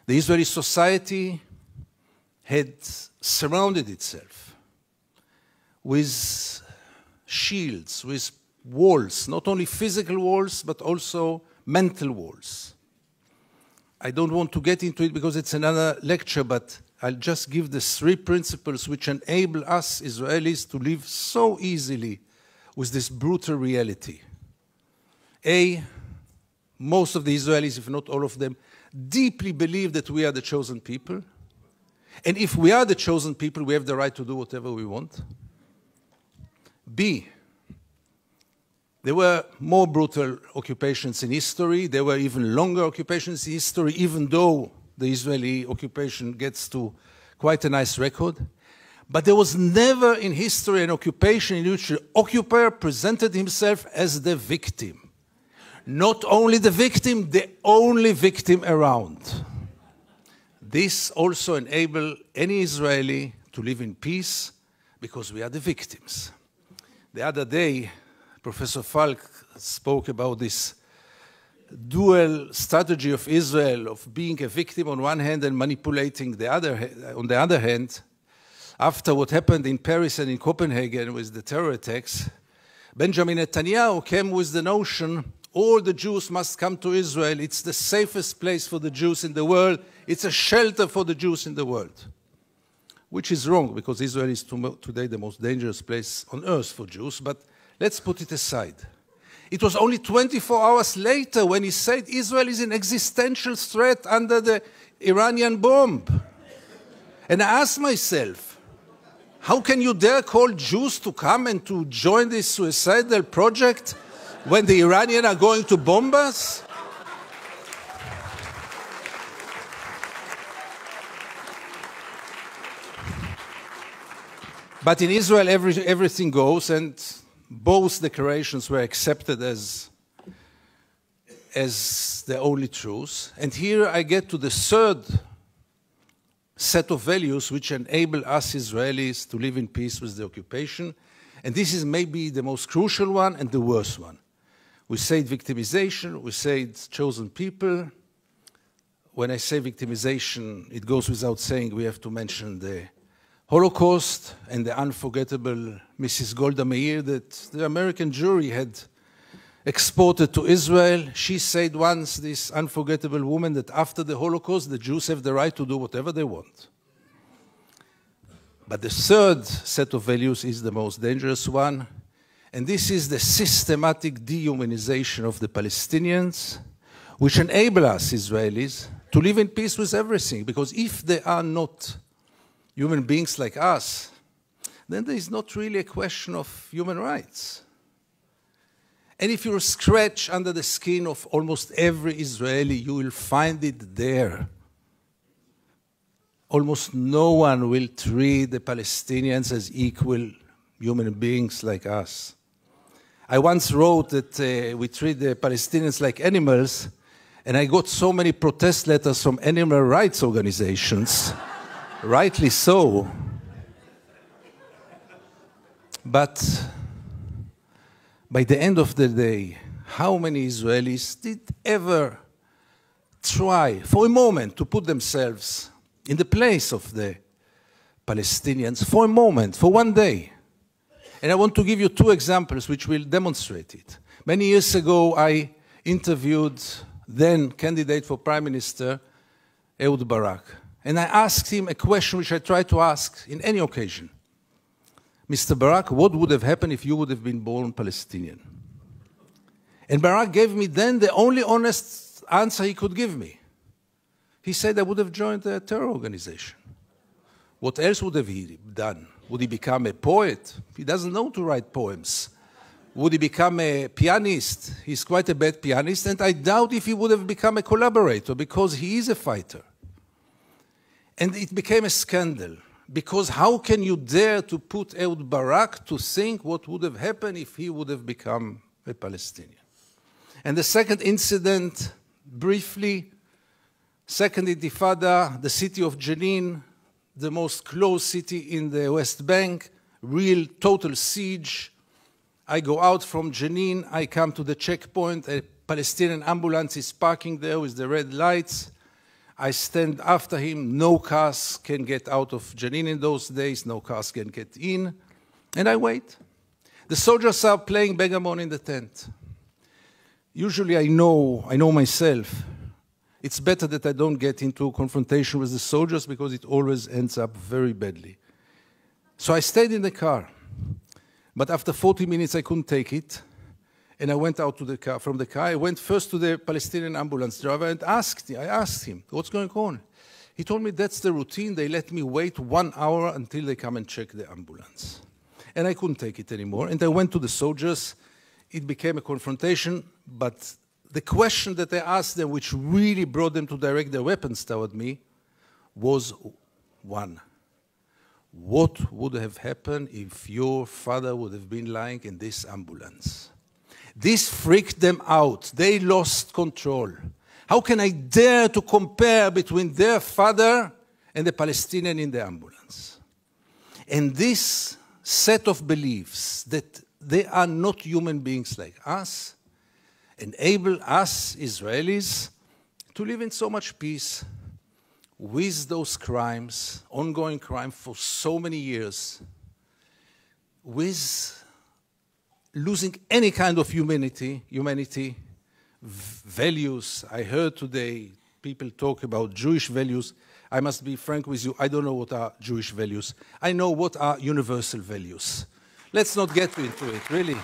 The Israeli society had surrounded itself with shields, with walls, not only physical walls, but also mental walls. I don't want to get into it because it's another lecture, but I'll just give the 3 principles which enable us Israelis to live so easily with this brutal reality. A, most of the Israelis, if not all of them, deeply believe that we are the chosen people. And if we are the chosen people, we have the right to do whatever we want. B, there were more brutal occupations in history. There were even longer occupations in history, even though the Israeli occupation gets to quite a nice record. But there was never in history an occupation in which the occupier presented himself as the victim. Not only the victim, the only victim around. This also enables any Israeli to live in peace because we are the victims. The other day, Professor Falk spoke about this dual strategy of Israel of being a victim on one hand and manipulating on the other hand. After what happened in Paris and in Copenhagen with the terror attacks, Benjamin Netanyahu came with the notion all the Jews must come to Israel. It's the safest place for the Jews in the world. It's a shelter for the Jews in the world. Which is wrong, because Israel is today the most dangerous place on earth for Jews, but let's put it aside. It was only 24 hours later when he said Israel is an existential threat under the Iranian bomb. And I asked myself, how can you dare call Jews to come and to join this suicidal project when the Iranians are going to bomb us? But in Israel, everything goes, and both declarations were accepted as the only truth. And here I get to the 3rd set of values which enable us Israelis to live in peace with the occupation. And this is maybe the most crucial one and the worst one. We say victimization, we say chosen people. When I say victimization, it goes without saying we have to mention the Holocaust and the unforgettable Mrs. Golda Meir that the American jury had exported to Israel. She said once, this unforgettable woman, that after the Holocaust, the Jews have the right to do whatever they want. But the 3rd set of values is the most dangerous one, and this is the systematic dehumanization of the Palestinians, which enable us, Israelis, to live in peace with everything, because if they are not human beings like us, then there is not really a question of human rights. And if you scratch under the skin of almost every Israeli, you will find it there. Almost no one will treat the Palestinians as equal human beings like us. I once wrote that we treat the Palestinians like animals, and I got so many protest letters from animal rights organizations. Rightly so. But by the end of the day, how many Israelis did ever try for a moment to put themselves in the place of the Palestinians for a moment, for one day? And I want to give you 2 examples which will demonstrate it. Many years ago, I interviewed then candidate for Prime Minister, Ehud Barak. And I asked him a question which I try to ask in any occasion. Mr. Barak, what would have happened if you would have been born Palestinian? And Barak gave me then the only honest answer he could give me. He said I would have joined a terror organization. What else would have he done? Would he become a poet? He doesn't know to write poems. Would he become a pianist? He's quite a bad pianist, and I doubt if he would have become a collaborator, because he is a fighter. And it became a scandal, because how can you dare to put Ehud Barak to think what would have happened if he would have become a Palestinian? And the second incident, briefly, Second Intifada, the city of Jenin, the most closed city in the West Bank, real total siege. I go out from Jenin, I come to the checkpoint, a Palestinian ambulance is parking there with the red lights. I stand after him. No cars can get out of Jenin in those days. No cars can get in. And I wait. The soldiers are playing backgammon in the tent. Usually I know myself. It's better that I don't get into a confrontation with the soldiers because it always ends up very badly. So I stayed in the car. But after 40 minutes I couldn't take it. And I went out to the car, from the car. I went first to the Palestinian ambulance driver and I asked him, what's going on? He told me that's the routine. They let me wait 1 hour until they come and check the ambulance. And I couldn't take it anymore. And I went to the soldiers. It became a confrontation. But the question that I asked them, which really brought them to direct their weapons toward me, was one. What would have happened if your father would have been lying in this ambulance? This freaked them out. They lost control. How can I dare to compare between their father and the Palestinian in the ambulance? And this set of beliefs that they are not human beings like us enable us, Israelis, to live in so much peace with those crimes, ongoing crime for so many years, with losing any kind of humanity, values. I heard today people talk about Jewish values. I must be frank with you, I don't know what are Jewish values. I know what are universal values. Let's not get into it, really.